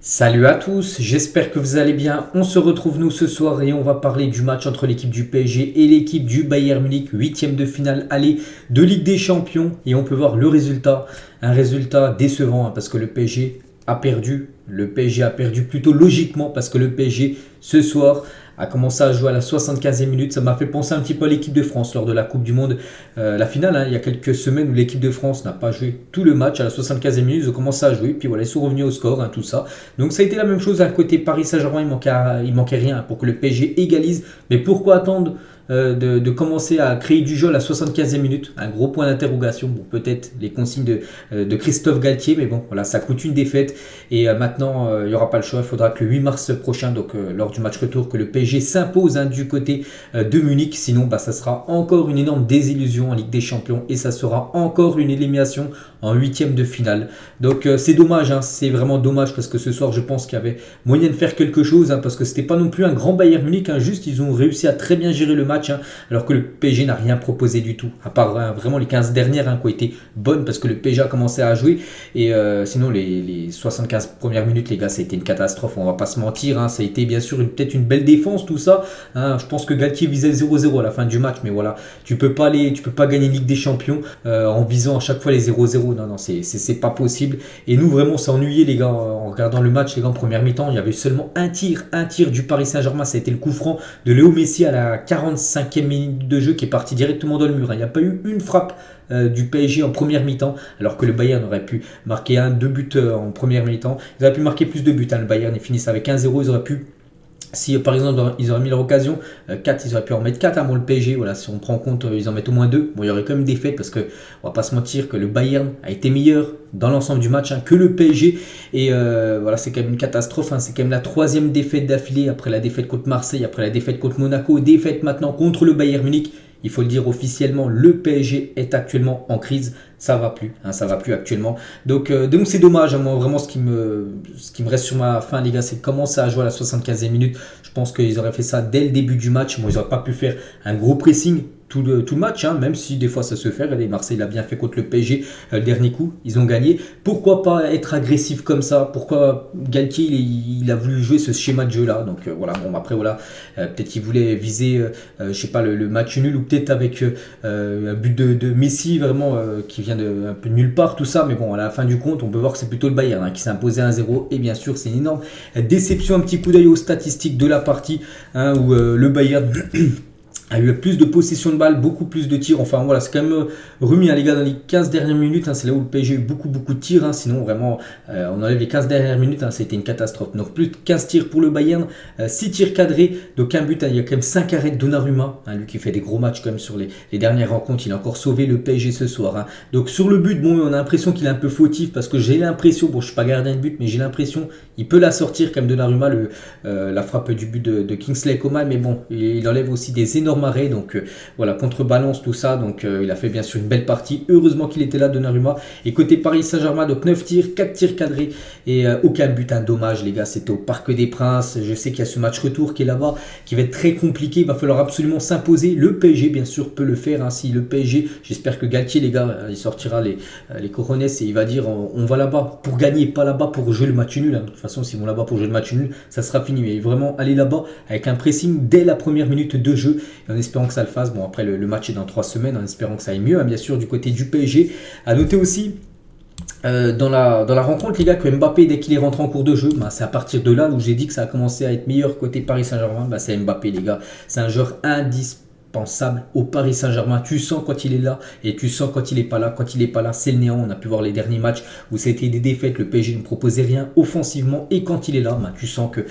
Salut à tous, j'espère que vous allez bien. On se retrouve nous ce soir et on va parler du match entre l'équipe du PSG et l'équipe du Bayern Munich, huitième de finale aller de Ligue des Champions. Et on peut voir le résultat, un résultat décevant parce que le PSG a perdu. Le PSG a perdu plutôt logiquement parce que le PSG ce soir a commencé à jouer à la 75e minute. Ça m'a fait penser un petit peu à l'équipe de France lors de la Coupe du Monde, la finale, il y a quelques semaines où l'équipe de France n'a pas joué tout le match. À la 75e minute, ils ont commencé à jouer, puis voilà, ils sont revenus au score, tout ça. Donc ça a été la même chose à côté Paris Saint-Germain, il manquait rien pour que le PSG égalise. Mais pourquoi attendre de commencer à créer du jeu à la 75e minute? Un gros point d'interrogation. Bon, peut-être les consignes de Christophe Galtier, mais bon, voilà, ça coûte une défaite. Et maintenant, il n'y aura pas le choix. Il faudra que le 8 mars prochain, donc lors du match retour, que le PSG s'impose du côté de Munich. Sinon, ça sera encore une énorme désillusion en Ligue des Champions et ça sera encore une élimination en huitième de finale. Donc c'est dommage, c'est vraiment dommage parce que ce soir, je pense qu'il y avait moyen de faire quelque chose parce que c'était pas non plus un grand Bayern Munich. Juste, ils ont réussi à très bien gérer le match. Alors que le PSG n'a rien proposé du tout, à part vraiment les 15 dernières qui ont été bonnes parce que le PSG a commencé à jouer. Et sinon, les 75 premières minutes, les gars, ça a été une catastrophe, on va pas se mentir. Ça a été bien sûr peut-être une belle défense, tout ça. Je pense que Galtier visait 0-0 à la fin du match, mais voilà, tu peux pas gagner Ligue des Champions en visant à chaque fois les 0-0. Non, c'est pas possible. Et nous, vraiment, on s'est ennuyé, les gars, en regardant le match, les gars, en première mi-temps. Il y avait seulement un tir du Paris Saint-Germain. Ça a été le coup franc de Léo Messi à la 45e minute de jeu qui est parti directement dans le mur. Il n'y a pas eu une frappe du PSG en première mi-temps, alors que le Bayern aurait pu marquer deux buts en première mi-temps. Ils auraient pu marquer plus de buts. Le Bayern, ils finissent avec 1-0. Ils auraient pu, si par exemple ils auraient mis leur occasion, 4, ils auraient pu en mettre 4 le PSG. Voilà, si on prend en compte, ils en mettent au moins 2. Bon, il y aurait quand même des défaite parce que on va pas se mentir que le Bayern a été meilleur dans l'ensemble du match que le PSG. Et voilà, c'est quand même une catastrophe. C'est quand même la troisième défaite d'affilée après la défaite contre Marseille, après la défaite contre Monaco, défaite maintenant contre le Bayern Munich. Il faut le dire officiellement, le PSG est actuellement en crise. Ça va plus, ça va plus actuellement. Donc c'est dommage. Moi, vraiment, ce qui me reste sur ma faim, les gars, c'est de commencer à jouer à la 75e minute. Je pense qu'ils auraient fait ça dès le début du match. Bon, ils n'auraient pas pu faire un gros pressing tout le match, même si des fois ça se fait. Regardez, Marseille l'a bien fait contre le PSG, le dernier coup, ils ont gagné. Pourquoi pas être agressif comme ça? Pourquoi Galtier il a voulu jouer ce schéma de jeu là? Donc voilà, bon après voilà, peut-être qu'il voulait viser, je sais pas, le match nul, ou peut-être avec un but de Messi vraiment qui vient de un peu de nulle part, tout ça. Mais bon, à la fin du compte, on peut voir que c'est plutôt le Bayern qui s'est imposé 1-0. Et bien sûr, c'est une énorme déception. Un petit coup d'œil aux statistiques de la partie, où le Bayern a eu plus de possession de balle, beaucoup plus de tirs. Enfin voilà, c'est quand même remis, les gars, dans les 15 dernières minutes. C'est là où le PSG a eu beaucoup de tirs. Sinon vraiment, on enlève les 15 dernières minutes, c'était une catastrophe. Donc plus de 15 tirs pour le Bayern, 6 tirs cadrés, donc un but. Il y a quand même 5 arrêts de Donnarumma, lui qui fait des gros matchs quand même sur les dernières rencontres. Il a encore sauvé le PSG ce soir. Donc sur le but, bon, on a l'impression qu'il est un peu fautif parce que j'ai l'impression, bon, je suis pas gardien de but, mais j'ai l'impression il peut la sortir quand même Donnarumma, la frappe du but de Kingsley Coman. Mais bon, il enlève aussi des énormes arrêts, donc voilà, contrebalance tout ça. Donc il a fait bien sûr une belle partie. Heureusement qu'il était là, Donnarumma. Et côté Paris Saint-Germain, donc 9 tirs, 4 tirs cadrés et aucun but. Dommage, les gars, c'était au Parc des Princes. Je sais qu'il y a ce match retour qui est là-bas, qui va être très compliqué. Il va falloir absolument s'imposer. Le PSG, bien sûr, peut le faire. Si le PSG, j'espère que Galtier, les gars, il sortira les coronets et il va dire on va là-bas pour gagner, pas là-bas pour jouer le match nul. De toute façon, s'ils vont là-bas pour jouer le match nul, ça sera fini. Mais vraiment aller là-bas avec un pressing dès la première minute de jeu, en espérant que ça le fasse. Bon, après le match est dans 3 semaines, en espérant que ça aille mieux, bien sûr, du côté du PSG. À noter aussi dans la rencontre, les gars, que Mbappé, dès qu'il est rentré en cours de jeu, c'est à partir de là où j'ai dit que ça a commencé à être meilleur côté Paris Saint-Germain. C'est Mbappé, les gars, c'est un joueur indispensable au Paris Saint-Germain. Tu sens quand il est là et tu sens quand il est pas là. Quand il est pas là, c'est le néant. On a pu voir les derniers matchs où c'était des défaites, le PSG ne proposait rien offensivement, et quand il est là, tu sens que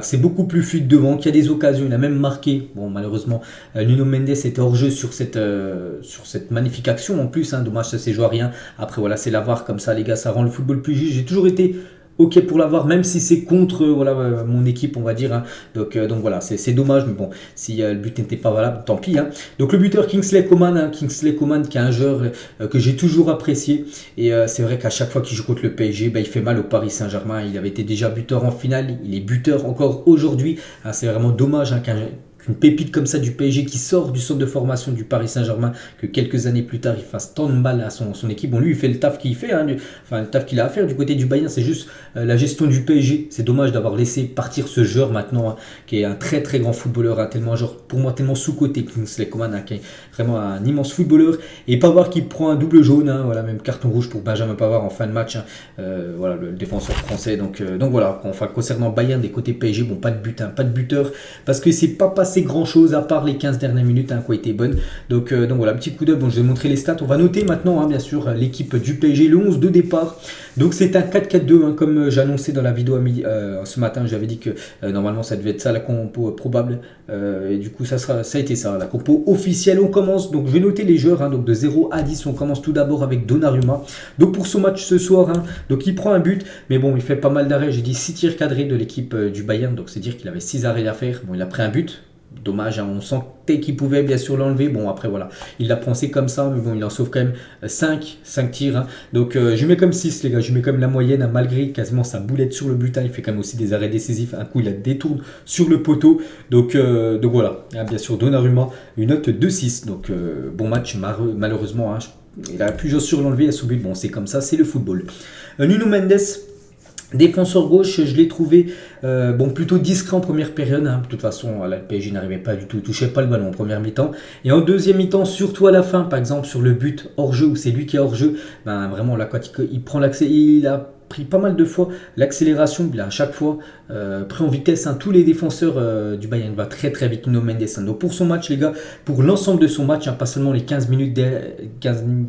c'est beaucoup plus fluide devant, qu'il y a des occasions. Il a même marqué, bon, malheureusement Nuno Mendes était hors jeu sur cette magnifique action en plus, dommage, ça s'est joué à rien. Après voilà, c'est la VAR, comme ça les gars, ça rend le football plus juste. J'ai toujours été ok pour l'avoir, même si c'est contre mon équipe, on va dire. Donc voilà, c'est dommage, mais bon, si le but n'était pas valable, tant pis. Donc le buteur Kingsley Coman, qui est un joueur que j'ai toujours apprécié. Et c'est vrai qu'à chaque fois qu'il joue contre le PSG, il fait mal au Paris Saint-Germain. Il avait été déjà buteur en finale, il est buteur encore aujourd'hui. C'est vraiment dommage qu'une pépite comme ça du PSG qui sort du centre de formation du Paris Saint-Germain, que quelques années plus tard il fasse tant de mal à son équipe. Bon, lui il fait le taf qu'il fait, hein, le taf qu'il a à faire du côté du Bayern, c'est juste la gestion du PSG. C'est dommage d'avoir laissé partir ce joueur maintenant, hein, qui est un très très grand footballeur, hein, tellement genre, pour moi tellement sous-côté, Kingsley Coman, hein, qui est vraiment un immense footballeur. Et Pavard qui prend un double jaune, hein, voilà, même carton rouge pour Benjamin Pavard en fin de match, hein, voilà, le défenseur français. Donc voilà, enfin concernant Bayern des côtés PSG, bon, pas de but, hein, pas de buteur, parce que c'est pas passé grand chose à part les 15 dernières minutes, hein, qui ont été bonnes. Donc voilà, petit coup d'œil. Bon, je vais montrer les stats. On va noter maintenant, hein, bien sûr, l'équipe du PSG, le 11 de départ. Donc c'est un 4-4-2, hein, comme j'annonçais dans la vidéo ce matin. J'avais dit que normalement ça devait être ça la compo probable. Et du coup ça a été ça, la compo officielle. On commence, donc je vais noter les joueurs, hein, donc de 0 à 10. On commence tout d'abord avec Donnarumma. Donc pour son match ce soir, hein, donc il prend un but, mais bon, il fait pas mal d'arrêts. J'ai dit 6 tirs cadrés de l'équipe du Bayern, donc c'est dire qu'il avait 6 arrêts à faire. Bon, il a pris un but. Dommage, hein, on sentait qu'il pouvait bien sûr l'enlever. Bon, après voilà, il l'a pensé comme ça, mais bon, il en sauve quand même 5 tirs. Hein. Donc je mets comme 6, les gars, je mets comme la moyenne, hein, malgré quasiment sa boulette sur le but. Hein, il fait quand même aussi des arrêts décisifs. Un coup, il la détourne sur le poteau. Donc voilà, hein, bien sûr, Donnarumma, une note de 6. Donc bon match, malheureusement, hein, il a pu sur l'enlever à ce but. Bon, c'est comme ça, c'est le football. Nuno Mendes. Défenseur gauche, je l'ai trouvé plutôt discret en première période. Hein. De toute façon, là, le PSG n'arrivait pas du tout, touchait pas le ballon en première mi-temps. Et en deuxième mi-temps, surtout à la fin, par exemple sur le but hors jeu, où c'est lui qui est hors jeu, ben, vraiment là, quand il prend l'accès, il a pris pas mal de fois l'accélération, il a à chaque fois pris en vitesse, hein. Tous les défenseurs du Bayern va très très vite, Nuno Mendes, hein. Donc pour son match, les gars, pour l'ensemble de son match, hein, pas seulement les 15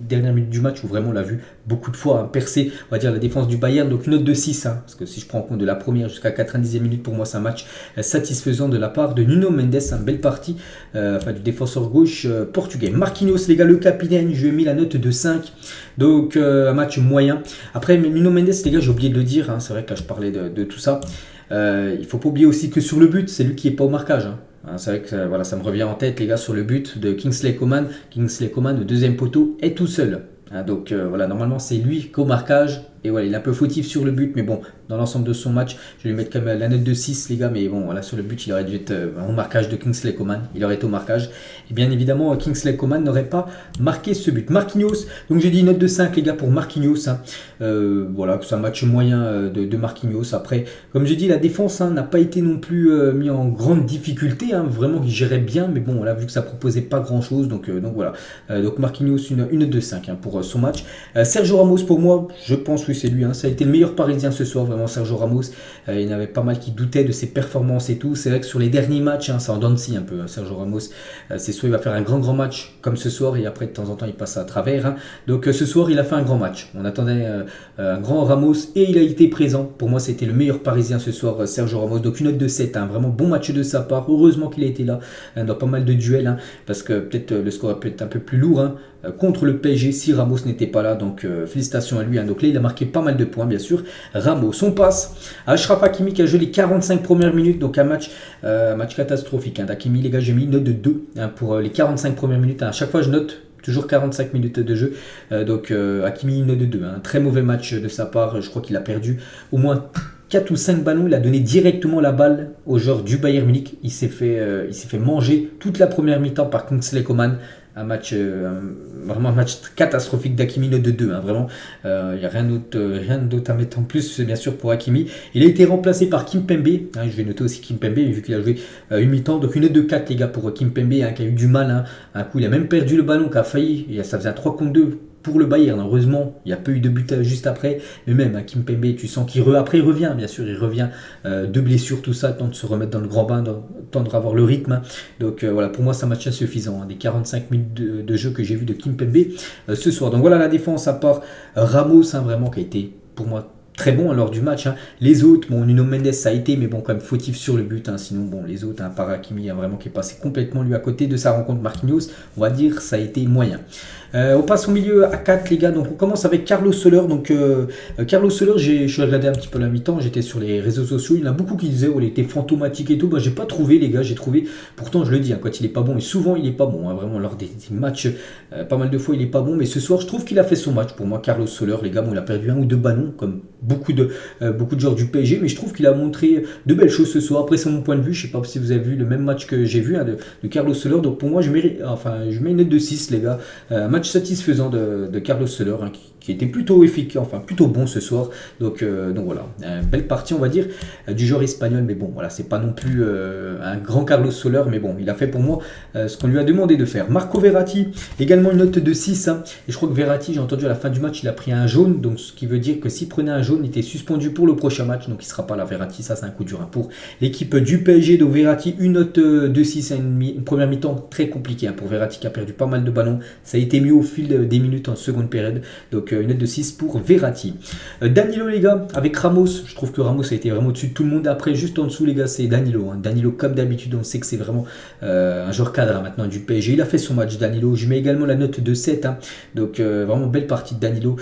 dernières minutes du match où vraiment on l'a vu beaucoup de fois, hein, percer, on va dire, la défense du Bayern. Donc une note de 6, hein, parce que si je prends en compte de la première jusqu'à 90e minute, pour moi c'est un match satisfaisant de la part de Nuno Mendes, une belle partie du défenseur gauche portugais. Marquinhos, les gars, le capitaine, je lui ai mis la note de 5. Donc un match moyen. Après Nuno Mendes, les gars, j'ai oublié de le dire, hein, c'est vrai que là je parlais de tout ça. Il ne faut pas oublier aussi que sur le but, c'est lui qui n'est pas au marquage. Hein. C'est vrai que voilà, ça me revient en tête, les gars, sur le but de Kingsley Coman. Kingsley Coman, le deuxième poteau, est tout seul. Hein, donc voilà, normalement c'est lui qu'au marquage. Et voilà, il est un peu fautif sur le but, mais bon, dans l'ensemble de son match, je vais lui mettre quand même la note de 6, les gars. Mais bon, voilà, sur le but, il aurait dû être au marquage de Kingsley Coman. Il aurait été au marquage. Et bien évidemment, Kingsley Coman n'aurait pas marqué ce but. Marquinhos, donc j'ai dit une note de 5, les gars, pour Marquinhos. Hein. Voilà, c'est un match moyen de Marquinhos. Après, comme j'ai dit, la défense, hein, n'a pas été non plus mis en grande difficulté. Hein. Vraiment, il gérait bien, mais bon, on a vu que ça proposait pas grand-chose. Donc voilà. Donc Marquinhos, une note de 5, hein, pour son match. Sergio Ramos, pour moi, je pense que c'est lui, hein. Ça a été le meilleur Parisien ce soir, vraiment, Sergio Ramos. Il y en avait pas mal qui doutaient de ses performances et tout. C'est vrai que sur les derniers matchs, hein, ça en donne si un peu, hein, Sergio Ramos. C'est soit il va faire un grand match comme ce soir, et après de temps en temps il passe à travers. Hein. Donc ce soir il a fait un grand match. On attendait un grand Ramos et il a été présent. Pour moi c'était le meilleur Parisien ce soir, Sergio Ramos. Donc une note de 7, hein. Vraiment bon match de sa part. Heureusement qu'il a été là, hein, dans pas mal de duels, hein, parce que peut-être le score peut être un peu plus lourd, hein, contre le PSG si Ramos n'était pas là. Donc félicitations à lui, hein. Donc là il a marqué pas mal de points, bien sûr. Ramos, on passe à Achraf Hakimi qui a joué les 45 premières minutes, donc un match catastrophique, hein. Hakimi, les gars, j'ai mis une note de 2, hein, pour les 45 premières minutes, hein. À chaque fois je note toujours 45 minutes de jeu, donc Hakimi, une note de 2, hein. Un très mauvais match de sa part. Je crois qu'il a perdu au moins 4 ou 5 ballons. Il a donné directement la balle au joueur du Bayern Munich. Il s'est fait manger toute la première mi-temps par Kingsley Coman. Un match, vraiment un match catastrophique d'Hakimi, note de 2, hein, vraiment. Il n'y a rien d'autre à mettre en plus, bien sûr, pour Hakimi. Il a été remplacé par Kimpembe, hein, je vais noter aussi Kimpembe, vu qu'il a joué une mi-temps. Donc une note de 4, les gars, pour Kimpembe, hein, qui a eu du mal, hein. Un coup, il a même perdu le ballon, qui a failli, et ça faisait un 3 contre 2 pour le Bayern. Heureusement, il n'y a pas eu de but juste après. Mais même, hein, Kimpembe, tu sens qu'il après il revient, bien sûr, il revient de blessures, tout ça, tant de se remettre dans le grand bain, tant de avoir le rythme. Hein. Donc voilà, pour moi, c'est un match insuffisant, hein, des 45 minutes de jeu que j'ai vu de Kimpembe ce soir. Donc voilà la défense, à part Ramos, hein, vraiment, qui a été, pour moi, très bon, hein, lors du match. Hein. Les autres, bon, Nuno Mendes, ça a été, mais bon, quand même fautif sur le but. Hein. Sinon, bon, les autres, hein, par Hakimi, hein, vraiment, qui est passé complètement lui à côté de sa rencontre. Marquinhos, on va dire, ça a été moyen. On passe au milieu à 4 les gars, donc on commence avec Carlos Soler. Donc Carlos Soler, je suis regardé un petit peu la mi-temps, j'étais sur les réseaux sociaux, il y en a beaucoup qui disaient il était fantomatique et tout. J'ai pas trouvé les gars, j'ai trouvé, pourtant je le dis, quand il est pas bon, et souvent il est pas bon, vraiment lors des matchs, pas mal de fois il est pas bon, mais ce soir je trouve qu'il a fait son match. Pour moi Carlos Soler les gars, il a perdu un ou deux ballons comme beaucoup de joueurs du PSG, mais je trouve qu'il a montré de belles choses ce soir. Après c'est mon point de vue, je sais pas si vous avez vu le même match que j'ai vu de Carlos Soler, donc pour moi je mets une note de 6 les gars. Un match satisfaisant de Carlos Soler qui était plutôt efficace, plutôt bon ce soir. Donc voilà, belle partie on va dire du joueur espagnol, mais bon voilà, c'est pas non plus un grand Carlos Soler, mais bon, il a fait pour moi ce qu'on lui a demandé de faire. Marco Verratti, également une note de 6, et je crois que Verratti, j'ai entendu à la fin du match, il a pris un jaune, donc ce qui veut dire que s'il prenait un jaune, il était suspendu pour le prochain match, donc il sera pas là. Verratti, ça c'est un coup dur pour l'équipe du PSG. Donc Verratti, une note de 6, une première mi-temps très compliquée pour Verratti qui a perdu pas mal de ballons, ça a été mieux au fil des minutes en seconde période, donc une note de 6 pour Verratti. Danilo les gars, avec Ramos, je trouve que Ramos a été vraiment au-dessus de tout le monde. Après juste en dessous les gars, c'est Danilo. Danilo comme d'habitude, on sait que c'est vraiment un joueur cadre maintenant du PSG, il a fait son match Danilo. Je mets également la note de 7, donc vraiment belle partie de Danilo.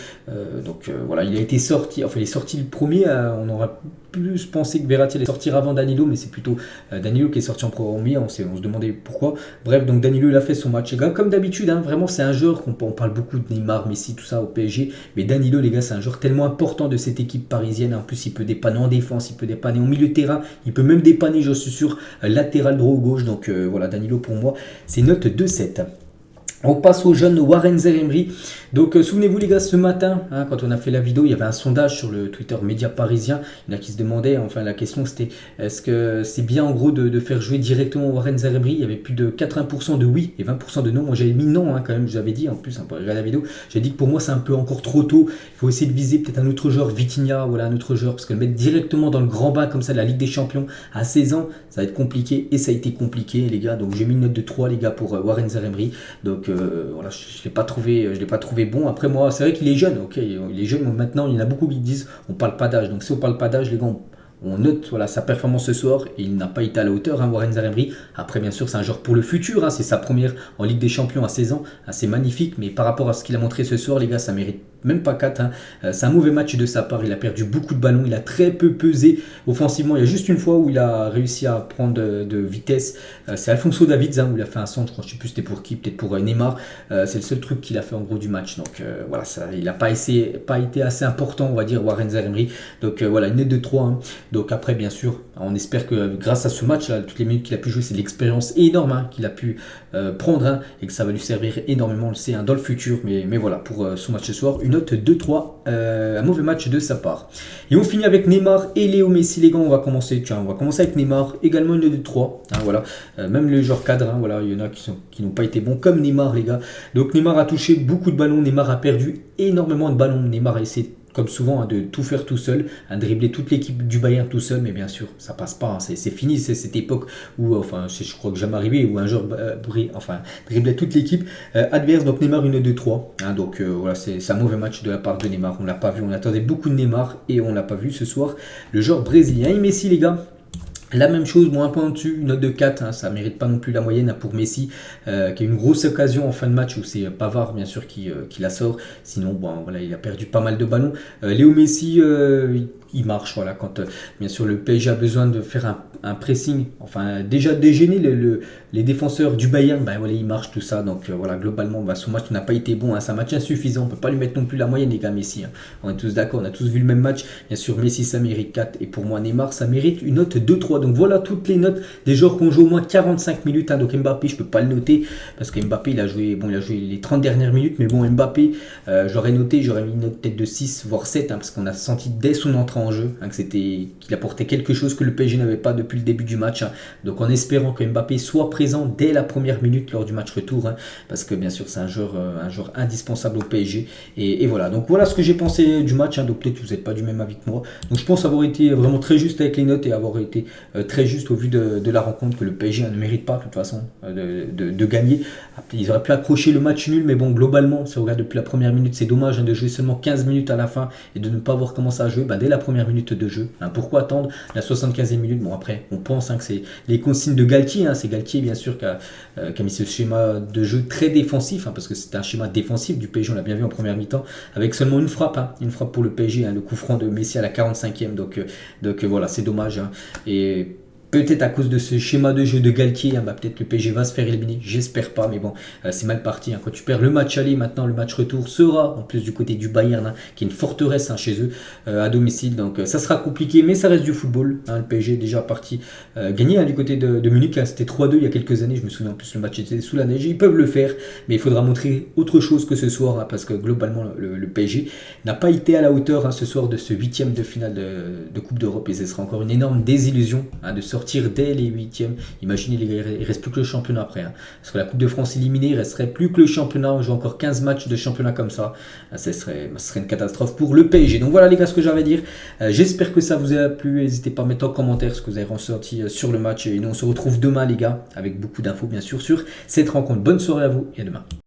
Voilà, il a été sorti, il est sorti le premier, on aura plus pensé que Verratti allait sortir avant Danilo, mais c'est plutôt Danilo qui est sorti en premier, on se demandait pourquoi. Bref, donc Danilo il a fait son match les gars, comme d'habitude, vraiment c'est un joueur on parle beaucoup de Neymar, Messi, tout ça au PSG, mais Danilo les gars c'est un joueur tellement important de cette équipe parisienne. En plus il peut dépanner en défense, il peut dépanner au milieu de terrain, il peut même dépanner, je suis sûr, latéral droit ou gauche. Donc voilà, Danilo pour moi c'est note de 7. On passe au jeune Warren Zaïre-Emery. Donc souvenez-vous les gars, ce matin, quand on a fait la vidéo, il y avait un sondage sur le Twitter Média Parisien. Il y en a qui se demandaient, la question c'était, est-ce que c'est bien en gros de faire jouer directement Warren Zaïre-Emery? Il y avait plus de 80% de oui et 20% de non. Moi j'avais mis non quand même, j'avais dit en plus, pour regarder la vidéo, j'ai dit que pour moi c'est un peu encore trop tôt. Il faut essayer de viser peut-être un autre joueur, Vitinha, voilà un autre joueur, parce que le mettre directement dans le grand bain comme ça de la Ligue des Champions à 16 ans, ça va être compliqué, et ça a été compliqué les gars. Donc j'ai mis une note de 3 les gars pour Warren Zaïre-Emery. Donc voilà, je ne l'ai pas trouvé bon. Après moi, c'est vrai qu'il est jeune, ok, il est jeune, mais maintenant il y en a beaucoup qui disent on parle pas d'âge. Donc si on parle pas d'âge, les gars, on note sa performance ce soir, et il n'a pas été à la hauteur, Warren Zaïre-Emery. Après bien sûr c'est un joueur pour le futur, c'est sa première en Ligue des Champions à 16 ans, c'est magnifique, mais par rapport à ce qu'il a montré ce soir les gars, ça mérite même pas 4. C'est un mauvais match de sa part, il a perdu beaucoup de ballons, il a très peu pesé offensivement. Il y a juste une fois où il a réussi à prendre de vitesse, c'est Alphonso Davids où il a fait un centre, je ne sais plus c'était pour qui, peut-être pour Neymar. C'est le seul truc qu'il a fait en gros du match. Donc voilà, il n'a pas été assez important on va dire Warren Zaïre-Emery. Donc voilà, une note de 3. Donc après bien sûr, on espère que grâce à ce match là, toutes les minutes qu'il a pu jouer, c'est de l'expérience énorme qu'il a pu prendre, et que ça va lui servir énormément, on le sait, dans le futur. Mais voilà, pour son match ce soir, une note 2-3, un mauvais match de sa part. Et on finit avec Neymar et Léo Messi les gars. On va commencer avec Neymar, également une note de 3, voilà. Même les joueurs cadres, voilà, il y en a qui n'ont pas été bons comme Neymar les gars. Donc Neymar a touché beaucoup de ballons, Neymar a perdu énormément de ballons, Neymar a essayé comme souvent de tout faire tout seul, dribbler toute l'équipe du Bayern tout seul, mais bien sûr ça passe pas, c'est fini, c'est cette époque où, je crois que jamais arrivé, où un joueur driblait toute l'équipe adverse. Donc Neymar une 2-3, donc voilà, c'est un mauvais match de la part de Neymar, on l'a pas vu, on attendait beaucoup de Neymar et on l'a pas vu ce soir, le joueur brésilien. Et Messi les gars, la même chose, un point au-dessus, une note de 4, ça ne mérite pas non plus la moyenne pour Messi, qui a une grosse occasion en fin de match où c'est Pavard bien sûr qui la sort. Sinon, voilà, il a perdu pas mal de ballons. Léo Messi, il marche, voilà, quand bien sûr le PSG a besoin de faire un pressing, déjà dégêner les défenseurs du Bayern, voilà, il marche tout ça. Donc voilà, globalement, son match n'a pas été bon, c'est un match insuffisant, on ne peut pas lui mettre non plus la moyenne les gars, Messi. On est tous d'accord, on a tous vu le même match. Bien sûr, Messi ça mérite 4, et pour moi Neymar ça mérite une note 2-3. Donc voilà toutes les notes des joueurs qui ont joué au moins 45 minutes. Donc Mbappé, je ne peux pas le noter parce que Mbappé il a joué les 30 dernières minutes. Mais bon, Mbappé, j'aurais mis une note peut-être de 6 voire 7, parce qu'on a senti dès son entrée en jeu qu'il apportait quelque chose que le PSG n'avait pas depuis le début du match. Donc en espérant que Mbappé soit présent dès la première minute lors du match retour, parce que bien sûr c'est un joueur indispensable au PSG. Et voilà, donc voilà ce que j'ai pensé du match. Donc peut-être que vous n'êtes pas du même avis que moi. Donc je pense avoir été vraiment très juste avec les notes et avoir été très juste au vu de la rencontre, que le PSG ne mérite pas de toute façon de gagner. Ils auraient pu accrocher le match nul, mais bon, globalement si on regarde depuis la première minute, c'est dommage de jouer seulement 15 minutes à la fin et de ne pas voir comment ça a joué. Dès la première premières minutes de jeu. Pourquoi attendre la 75e minute? Bon, après, on pense que c'est les consignes de Galtier. C'est Galtier, bien sûr, qui a mis ce schéma de jeu très défensif, parce que c'est un schéma défensif du PSG, on l'a bien vu en première mi-temps, avec seulement une frappe pour le PSG, le coup franc de Messi à la 45e. Donc voilà, c'est dommage. Et peut-être à cause de ce schéma de jeu de Galtier, peut-être le PSG va se faire éliminer, j'espère pas, mais bon, c'est mal parti. Quand tu perds le match aller, maintenant le match retour sera en plus du côté du Bayern, qui est une forteresse chez eux, à domicile, donc ça sera compliqué, mais ça reste du football. Le PSG est déjà parti gagner du côté de Munich, c'était 3-2 il y a quelques années, je me souviens, en plus le match était sous la neige, ils peuvent le faire, mais il faudra montrer autre chose que ce soir, parce que globalement le PSG n'a pas été à la hauteur ce soir de ce 8e de finale de Coupe d'Europe, et ce sera encore une énorme désillusion de sortir dès les 8e. Imaginez, il ne reste plus que le championnat après. Parce que la Coupe de France éliminée, il ne resterait plus que le championnat. On joue encore 15 matchs de championnat comme ça. Ce serait une catastrophe pour le PSG. Donc voilà les gars, ce que j'avais à dire. J'espère que ça vous a plu. N'hésitez pas à mettre en commentaire ce que vous avez ressenti sur le match. Et nous on se retrouve demain les gars, avec beaucoup d'infos bien sûr sur cette rencontre. Bonne soirée à vous et à demain.